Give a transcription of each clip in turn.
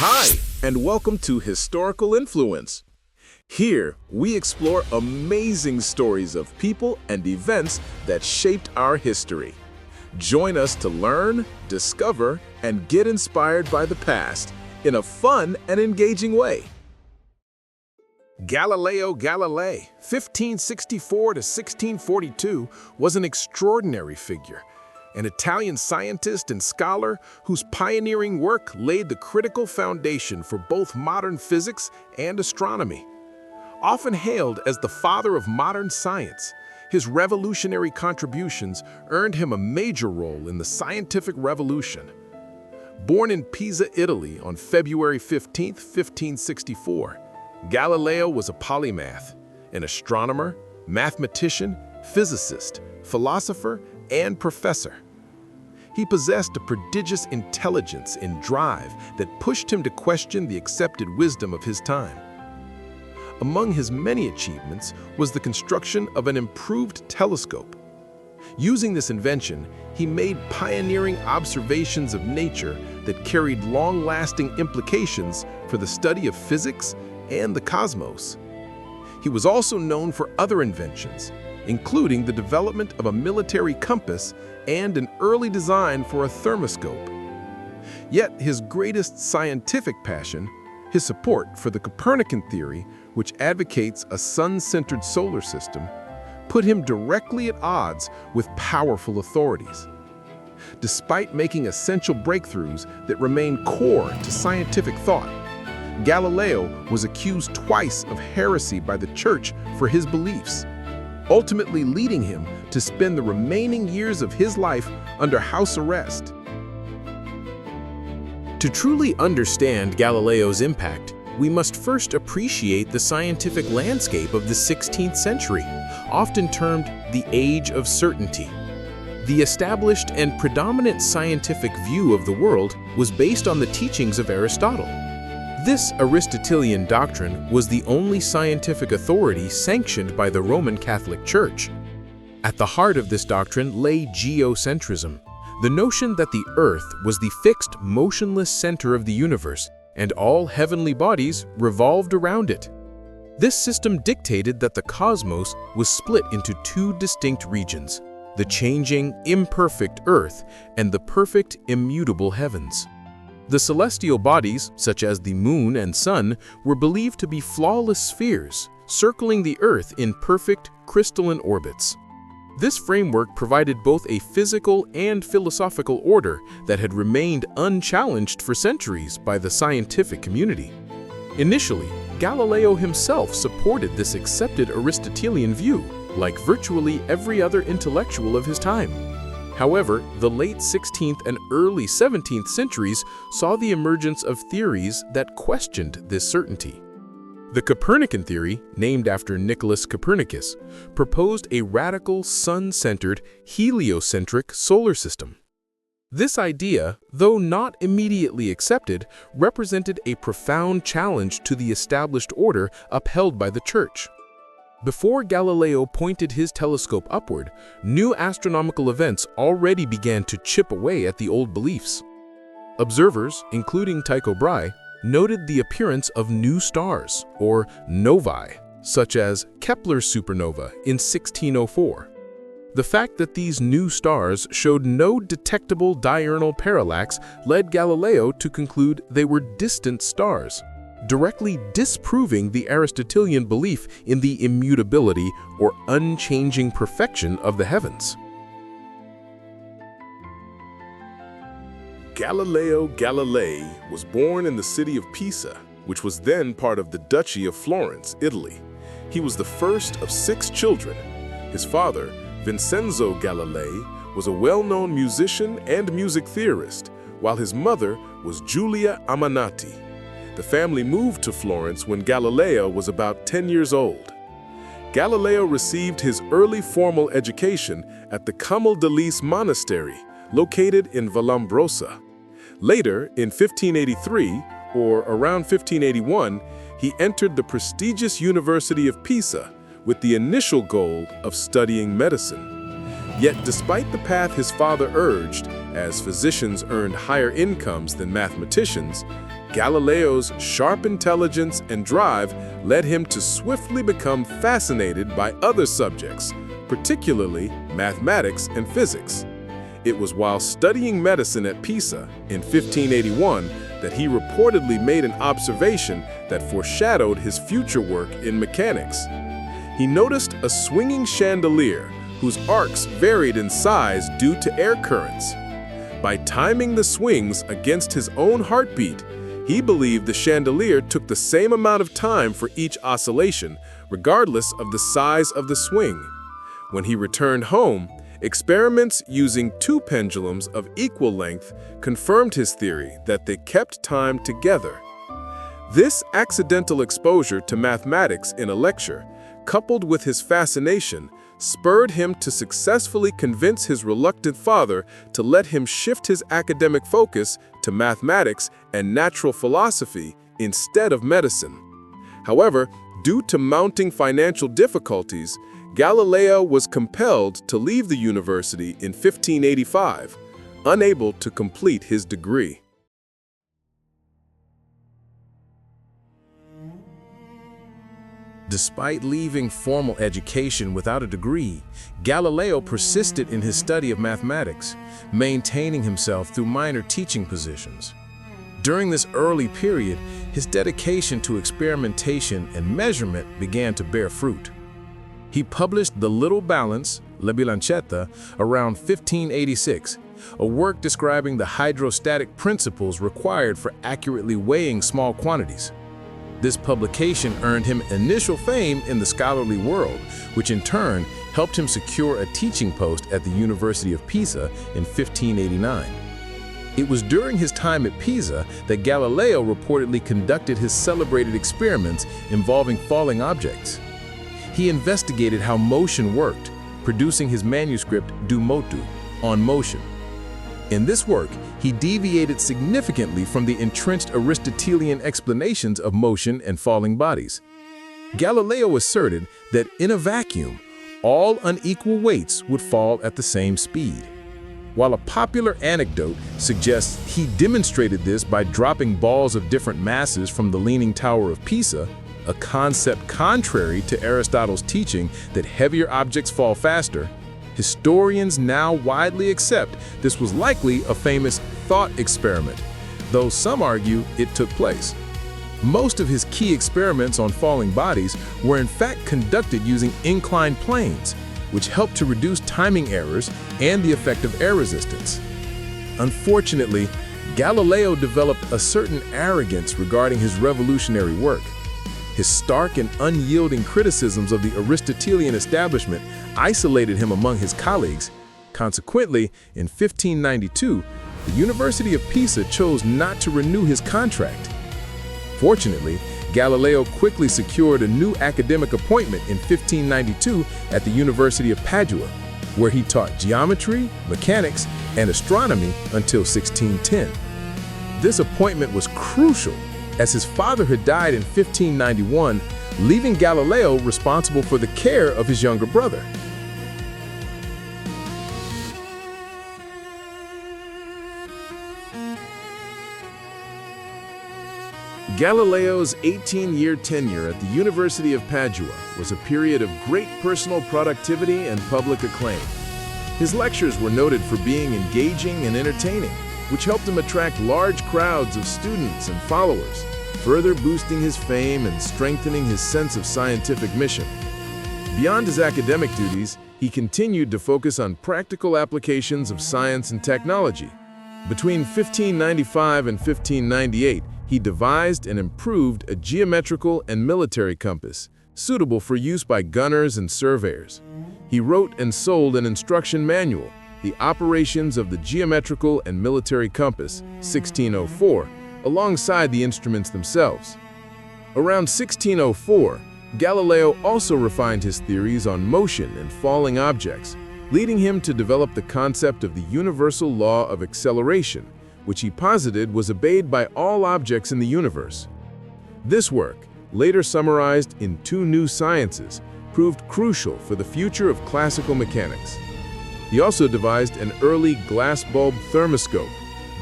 Hi, and welcome to Historical Influence. Here, we explore amazing stories of people and events that shaped our history. Join us to learn, discover, and get inspired by the past in a fun and engaging way. Galileo Galilei, 1564 to 1642, was an extraordinary figure, an Italian scientist and scholar whose pioneering work laid the critical foundation for both modern physics and astronomy. Often hailed as the father of modern science, his revolutionary contributions earned him a major role in the scientific revolution. Born in Pisa, Italy on February 15, 1564, Galileo was a polymath, an astronomer, mathematician, physicist, philosopher, and professor. He possessed a prodigious intelligence and drive that pushed him to question the accepted wisdom of his time. Among his many achievements was the construction of an improved telescope. Using this invention, he made pioneering observations of nature that carried long-lasting implications for the study of physics and the cosmos. He was also known for other inventions, including the development of a military compass and an early design for a thermoscope. Yet his greatest scientific passion, his support for the Copernican theory, which advocates a sun-centered solar system, put him directly at odds with powerful authorities. Despite making essential breakthroughs that remain core to scientific thought, Galileo was accused twice of heresy by the Church for his beliefs, ultimately leading him to spend the remaining years of his life under house arrest. To truly understand Galileo's impact, we must first appreciate the scientific landscape of the 16th century, often termed the Age of Certainty. The established and predominant scientific view of the world was based on the teachings of Aristotle. This Aristotelian doctrine was the only scientific authority sanctioned by the Roman Catholic Church. At the heart of this doctrine lay geocentrism, the notion that the Earth was the fixed, motionless center of the universe, and all heavenly bodies revolved around it. This system dictated that the cosmos was split into two distinct regions, the changing, imperfect Earth and the perfect, immutable heavens. The celestial bodies, such as the moon and sun, were believed to be flawless spheres, circling the Earth in perfect, crystalline orbits. This framework provided both a physical and philosophical order that had remained unchallenged for centuries by the scientific community. Initially, Galileo himself supported this accepted Aristotelian view, like virtually every other intellectual of his time. However, the late 16th and early 17th centuries saw the emergence of theories that questioned this certainty. The Copernican theory, named after Nicholas Copernicus, proposed a radical sun-centered, heliocentric solar system. This idea, though not immediately accepted, represented a profound challenge to the established order upheld by the Church. Before Galileo pointed his telescope upward, new astronomical events already began to chip away at the old beliefs. Observers, including Tycho Brahe, noted the appearance of new stars, or novae, such as Kepler's supernova in 1604. The fact that these new stars showed no detectable diurnal parallax led Galileo to conclude they were distant stars, directly disproving the Aristotelian belief in the immutability or unchanging perfection of the heavens. Galileo Galilei was born in the city of Pisa, which was then part of the Duchy of Florence, Italy. He was the first of 6 children. His father, Vincenzo Galilei, was a well-known musician and music theorist, while his mother was Giulia Amanati. The family moved to Florence when Galileo was about 10 years old. Galileo received his early formal education at the Camaldolese Monastery, located in Vallombrosa. Later, in 1583, or around 1581, he entered the prestigious University of Pisa with the initial goal of studying medicine. Yet despite the path his father urged, as physicians earned higher incomes than mathematicians, Galileo's sharp intelligence and drive led him to swiftly become fascinated by other subjects, particularly mathematics and physics. It was while studying medicine at Pisa in 1581 that he reportedly made an observation that foreshadowed his future work in mechanics. He noticed a swinging chandelier whose arcs varied in size due to air currents. By timing the swings against his own heartbeat, he believed the chandelier took the same amount of time for each oscillation, regardless of the size of the swing. When he returned home, experiments using two pendulums of equal length confirmed his theory that they kept time together. This accidental exposure to mathematics in a lecture, coupled with his fascination, spurred him to successfully convince his reluctant father to let him shift his academic focus to mathematics and natural philosophy instead of medicine. However, due to mounting financial difficulties, Galileo was compelled to leave the university in 1585, unable to complete his degree. Despite leaving formal education without a degree, Galileo persisted in his study of mathematics, maintaining himself through minor teaching positions. During this early period, his dedication to experimentation and measurement began to bear fruit. He published The Little Balance, La Bilancetta, around 1586, a work describing the hydrostatic principles required for accurately weighing small quantities. This publication earned him initial fame in the scholarly world, which in turn helped him secure a teaching post at the University of Pisa in 1589. It was during his time at Pisa that Galileo reportedly conducted his celebrated experiments involving falling objects. He investigated how motion worked, producing his manuscript De Motu, On Motion. In this work, he deviated significantly from the entrenched Aristotelian explanations of motion and falling bodies. Galileo asserted that in a vacuum, all unequal weights would fall at the same speed. While a popular anecdote suggests he demonstrated this by dropping balls of different masses from the Leaning Tower of Pisa, a concept contrary to Aristotle's teaching that heavier objects fall faster, historians now widely accept this was likely a famous thought experiment, though some argue it took place. Most of his key experiments on falling bodies were in fact conducted using inclined planes, which helped to reduce timing errors and the effect of air resistance. Unfortunately, Galileo developed a certain arrogance regarding his revolutionary work. His stark and unyielding criticisms of the Aristotelian establishment isolated him among his colleagues. Consequently, in 1592, the University of Pisa chose not to renew his contract. Fortunately, Galileo quickly secured a new academic appointment in 1592 at the University of Padua, where he taught geometry, mechanics, and astronomy until 1610. This appointment was crucial, as his father had died in 1591, leaving Galileo responsible for the care of his younger brother. Galileo's 18-year tenure at the University of Padua was a period of great personal productivity and public acclaim. His lectures were noted for being engaging and entertaining, which helped him attract large crowds of students and followers, further boosting his fame and strengthening his sense of scientific mission. Beyond his academic duties, he continued to focus on practical applications of science and technology. Between 1595 and 1598, he devised and improved a geometrical and military compass, suitable for use by gunners and surveyors. He wrote and sold an instruction manual, The Operations of the Geometrical and Military Compass, 1604, alongside the instruments themselves. Around 1604, Galileo also refined his theories on motion and falling objects, leading him to develop the concept of the universal law of acceleration, which he posited was obeyed by all objects in the universe. This work, later summarized in two new sciences, proved crucial for the future of classical mechanics. He also devised an early glass bulb thermoscope,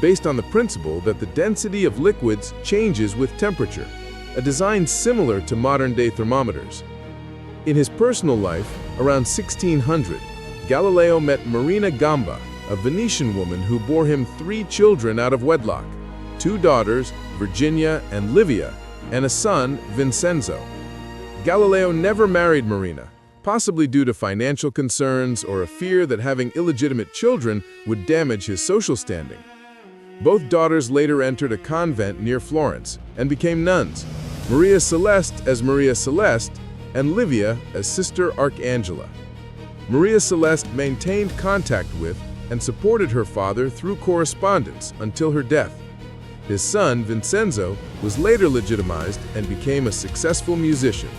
based on the principle that the density of liquids changes with temperature, a design similar to modern-day thermometers. In his personal life, around 1600, Galileo met Marina Gamba, a Venetian woman who bore him 3 children out of wedlock, 2 daughters, Virginia and Livia, and a son, Vincenzo. Galileo never married Marina, possibly due to financial concerns or a fear that having illegitimate children would damage his social standing. Both daughters later entered a convent near Florence and became nuns, Maria Celeste as Maria Celeste and Livia as Sister Archangela. Maria Celeste maintained contact with and supported her father through correspondence until her death. His son, Vincenzo, was later legitimized and became a successful musician.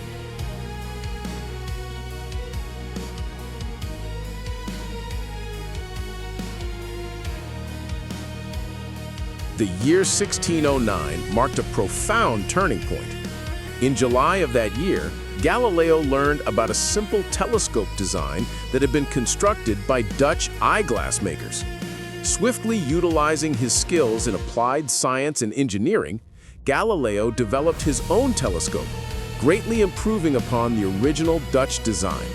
The year 1609 marked a profound turning point. In July of that year, Galileo learned about a simple telescope design that had been constructed by Dutch eyeglass makers. Swiftly utilizing his skills in applied science and engineering, Galileo developed his own telescope, greatly improving upon the original Dutch design.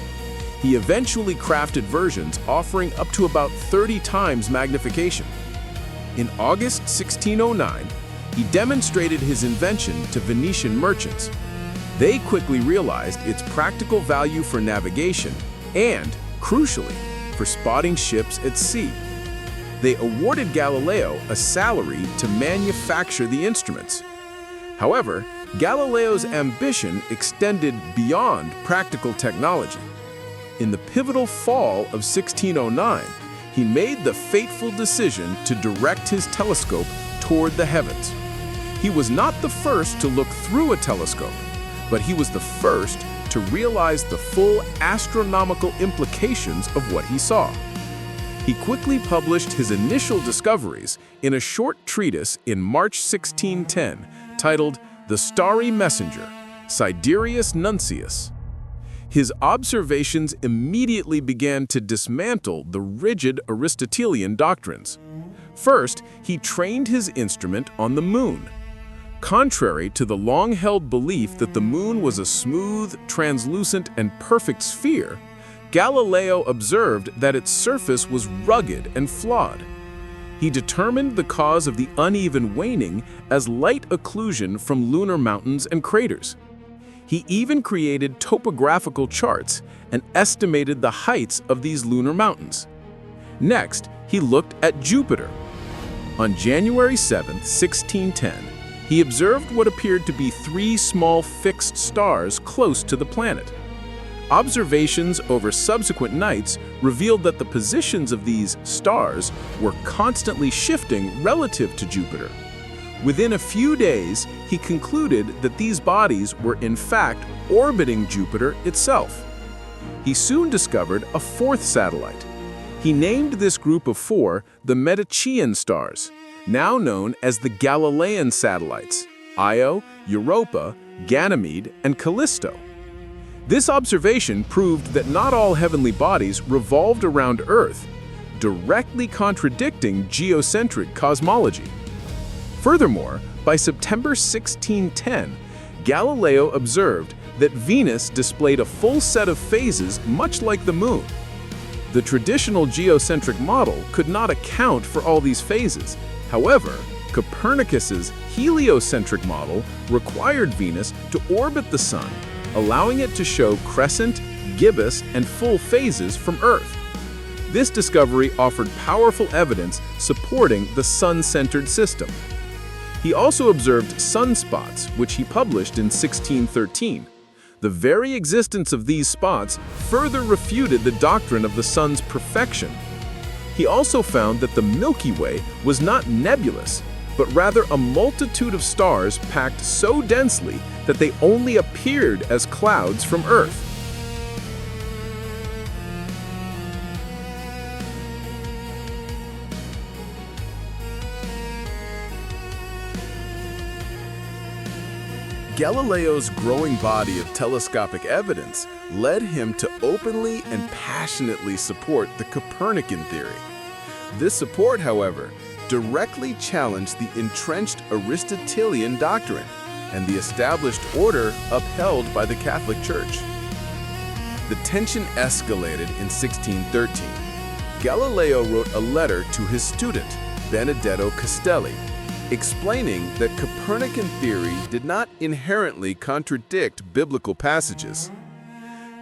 He eventually crafted versions offering up to about 30 times magnification. In August 1609, he demonstrated his invention to Venetian merchants. They quickly realized its practical value for navigation and, crucially, for spotting ships at sea. They awarded Galileo a salary to manufacture the instruments. However, Galileo's ambition extended beyond practical technology. In the pivotal fall of 1609, he made the fateful decision to direct his telescope toward the heavens. He was not the first to look through a telescope, but he was the first to realize the full astronomical implications of what he saw. He quickly published his initial discoveries in a short treatise in March 1610 titled The Starry Messenger, Sidereus Nuncius. His observations immediately began to dismantle the rigid Aristotelian doctrines. First, he trained his instrument on the moon. Contrary to the long-held belief that the moon was a smooth, translucent, and perfect sphere, Galileo observed that its surface was rugged and flawed. He determined the cause of the uneven waning as light occlusion from lunar mountains and craters. He even created topographical charts and estimated the heights of these lunar mountains. Next, he looked at Jupiter. On January 7, 1610, he observed what appeared to be 3 small fixed stars close to the planet. Observations over subsequent nights revealed that the positions of these stars were constantly shifting relative to Jupiter. Within a few days, he concluded that these bodies were in fact orbiting Jupiter itself. He soon discovered a 4th satellite. He named this group of 4 the Medicean stars, now known as the Galilean satellites, Io, Europa, Ganymede, and Callisto. This observation proved that not all heavenly bodies revolved around Earth, directly contradicting geocentric cosmology. Furthermore, by September 1610, Galileo observed that Venus displayed a full set of phases much like the moon. The traditional geocentric model could not account for all these phases. However, Copernicus's heliocentric model required Venus to orbit the Sun, allowing it to show crescent, gibbous, and full phases from Earth. This discovery offered powerful evidence supporting the Sun-centered system. He also observed sunspots, which he published in 1613. The very existence of these spots further refuted the doctrine of the Sun's perfection. He also found that the Milky Way was not nebulous, but rather a multitude of stars packed so densely that they only appeared as clouds from Earth. Galileo's growing body of telescopic evidence led him to openly and passionately support the Copernican theory. This support, however, directly challenged the entrenched Aristotelian doctrine and the established order upheld by the Catholic Church. The tension escalated in 1613. Galileo wrote a letter to his student, Benedetto Castelli, explaining that Copernican theory did not inherently contradict biblical passages.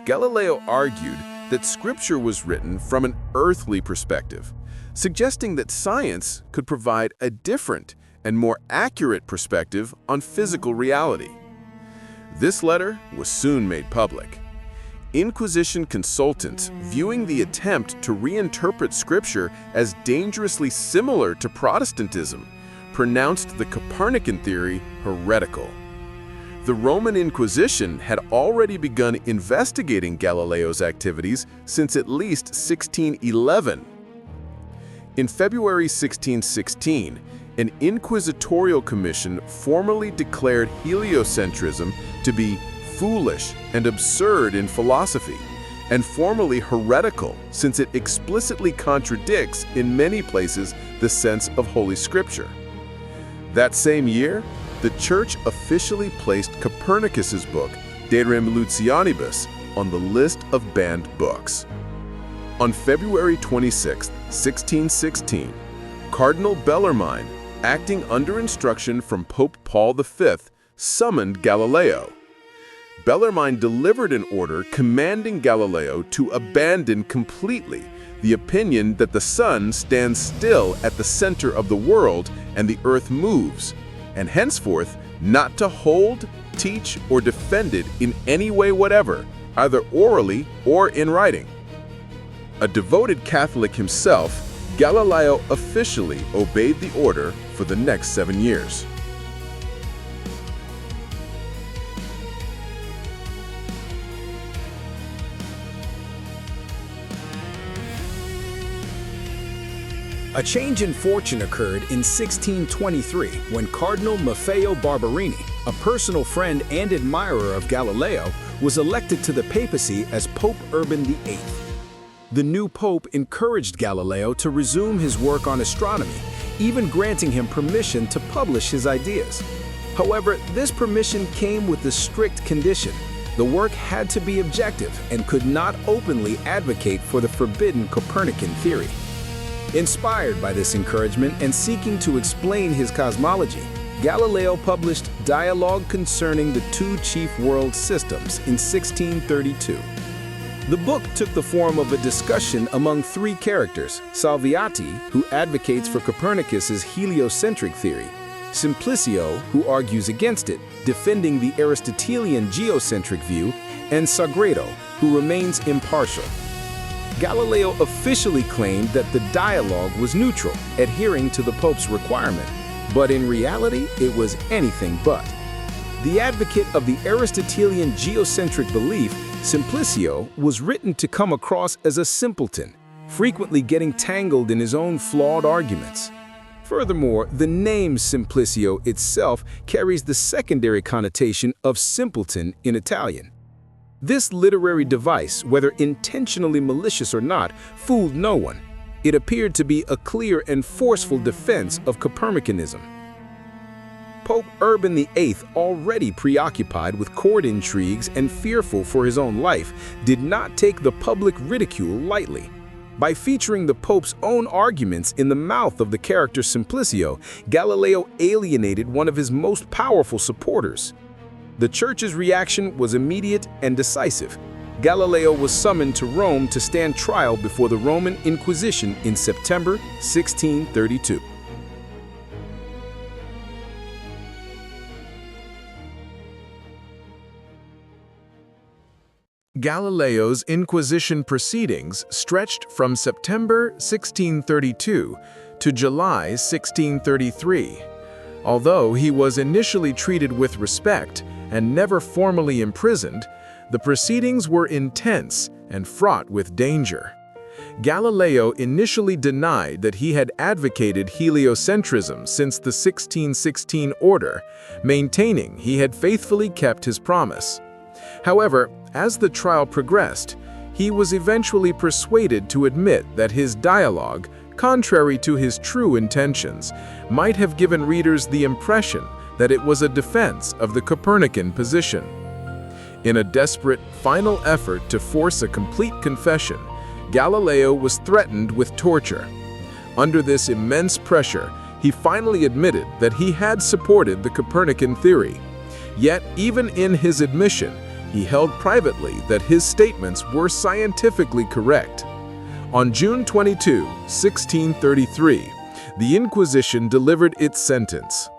Galileo argued that Scripture was written from an earthly perspective, suggesting that science could provide a different and more accurate perspective on physical reality. This letter was soon made public. Inquisition consultants, viewing the attempt to reinterpret Scripture as dangerously similar to Protestantism, pronounced the Copernican theory heretical. The Roman Inquisition had already begun investigating Galileo's activities since at least 1611. In February 1616, an inquisitorial commission formally declared heliocentrism to be foolish and absurd in philosophy, and formally heretical since it explicitly contradicts in many places the sense of Holy Scripture. That same year, the Church officially placed Copernicus's book, De Revolutionibus, on the list of banned books. On February 26, 1616, Cardinal Bellarmine, acting under instruction from Pope Paul V, summoned Galileo. Bellarmine delivered an order commanding Galileo to abandon completely the opinion that the sun stands still at the center of the world and the earth moves, and henceforth not to hold, teach, or defend it in any way whatever, either orally or in writing. A devoted Catholic himself, Galileo officially obeyed the order for the next 7 years. A change in fortune occurred in 1623 when Cardinal Maffeo Barberini, a personal friend and admirer of Galileo, was elected to the papacy as Pope Urban VIII. The new pope encouraged Galileo to resume his work on astronomy, even granting him permission to publish his ideas. However, this permission came with the strict condition: the work had to be objective and could not openly advocate for the forbidden Copernican theory. Inspired by this encouragement and seeking to explain his cosmology, Galileo published Dialogue Concerning the Two Chief World Systems in 1632. The book took the form of a discussion among three characters: Salviati, who advocates for Copernicus's heliocentric theory; Simplicio, who argues against it, defending the Aristotelian geocentric view; and Sagredo, who remains impartial. Galileo officially claimed that the dialogue was neutral, adhering to the Pope's requirement, but in reality, it was anything but. The advocate of the Aristotelian geocentric belief, Simplicio, was written to come across as a simpleton, frequently getting tangled in his own flawed arguments. Furthermore, the name Simplicio itself carries the secondary connotation of simpleton in Italian. This literary device, whether intentionally malicious or not, fooled no one. It appeared to be a clear and forceful defense of Copernicanism. Pope Urban VIII, already preoccupied with court intrigues and fearful for his own life, did not take the public ridicule lightly. By featuring the Pope's own arguments in the mouth of the character Simplicio, Galileo alienated one of his most powerful supporters. The Church's reaction was immediate and decisive. Galileo was summoned to Rome to stand trial before the Roman Inquisition in September 1632. Galileo's Inquisition proceedings stretched from September 1632 to July 1633. Although he was initially treated with respect and never formally imprisoned, the proceedings were intense and fraught with danger. Galileo initially denied that he had advocated heliocentrism since the 1616 order, maintaining he had faithfully kept his promise. However, as the trial progressed, he was eventually persuaded to admit that his dialogue, contrary to his true intentions, might have given readers the impression that it was a defense of the Copernican position. In a desperate, final effort to force a complete confession, Galileo was threatened with torture. Under this immense pressure, he finally admitted that he had supported the Copernican theory. Yet, even in his admission, he held privately that his statements were scientifically correct. On June 22, 1633, the Inquisition delivered its sentence.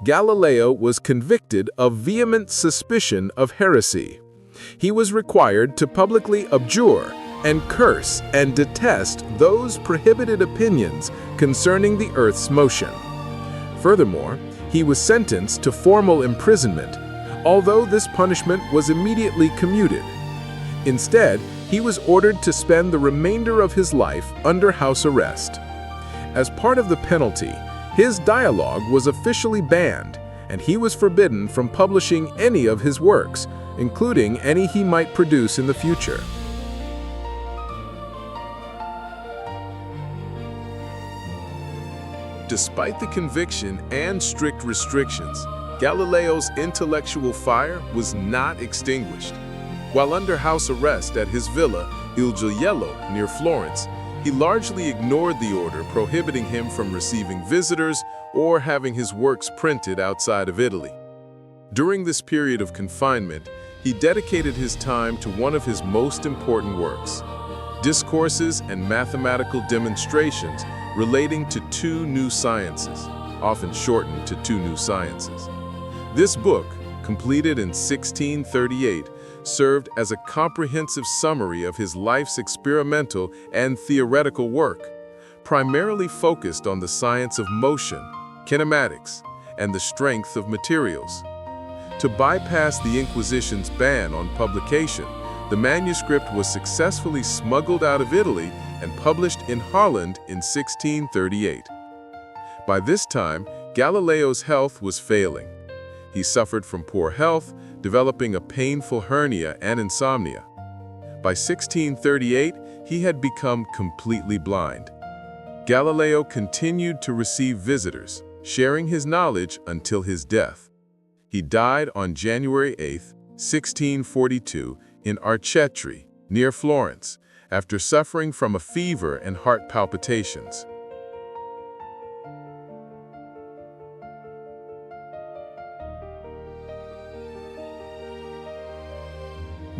Galileo was convicted of vehement suspicion of heresy. He was required to publicly abjure and curse and detest those prohibited opinions concerning the Earth's motion. Furthermore, he was sentenced to formal imprisonment, although this punishment was immediately commuted. Instead, he was ordered to spend the remainder of his life under house arrest. As part of the penalty, his dialogue was officially banned, and he was forbidden from publishing any of his works, including any he might produce in the future. Despite the conviction and strict restrictions, Galileo's intellectual fire was not extinguished. While under house arrest at his villa, Il Gioiello, near Florence, he largely ignored the order prohibiting him from receiving visitors or having his works printed outside of Italy. During this period of confinement, he dedicated his time to one of his most important works, discourses and mathematical demonstrations relating to two new sciences, often shortened to two new sciences. This book, completed in 1638, served as a comprehensive summary of his life's experimental and theoretical work, primarily focused on the science of motion, kinematics, and the strength of materials. To bypass the Inquisition's ban on publication, the manuscript was successfully smuggled out of Italy and published in Holland in 1638. By this time, Galileo's health was failing. He suffered from poor health, developing a painful hernia and insomnia. By 1638, he had become completely blind. Galileo continued to receive visitors, sharing his knowledge until his death. He died on January 8, 1642, in Arcetri, near Florence, after suffering from a fever and heart palpitations.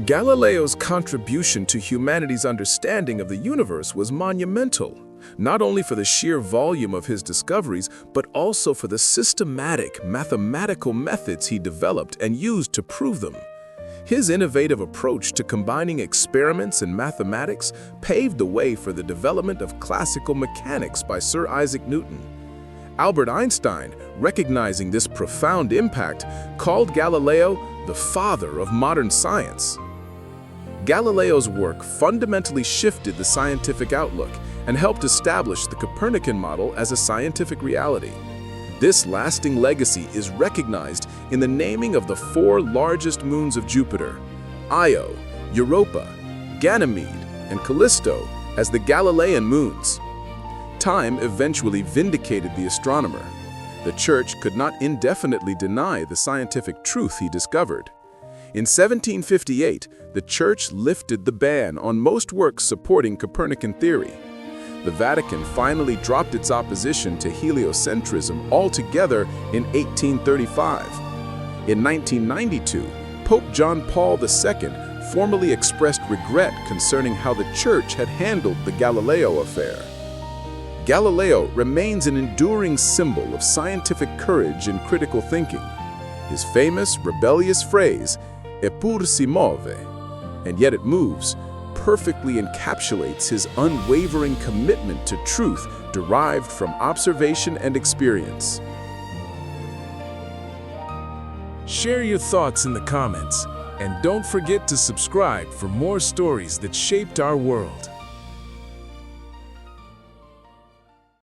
Galileo's contribution to humanity's understanding of the universe was monumental, not only for the sheer volume of his discoveries, but also for the systematic mathematical methods he developed and used to prove them. His innovative approach to combining experiments and mathematics paved the way for the development of classical mechanics by Sir Isaac Newton. Albert Einstein, recognizing this profound impact, called Galileo the father of modern science. Galileo's work fundamentally shifted the scientific outlook and helped establish the Copernican model as a scientific reality. This lasting legacy is recognized in the naming of the 4 largest moons of Jupiter, Io, Europa, Ganymede, and Callisto, as the Galilean moons. Time eventually vindicated the astronomer. The Church could not indefinitely deny the scientific truth he discovered. In 1758, the Church lifted the ban on most works supporting Copernican theory. The Vatican finally dropped its opposition to heliocentrism altogether in 1835. In 1992, Pope John Paul II formally expressed regret concerning how the Church had handled the Galileo affair. Galileo remains an enduring symbol of scientific courage and critical thinking. His famous, rebellious phrase, "Eppur si muove," and yet it moves, perfectly encapsulates his unwavering commitment to truth derived from observation and experience. Share your thoughts in the comments, and don't forget to subscribe for more stories that shaped our world.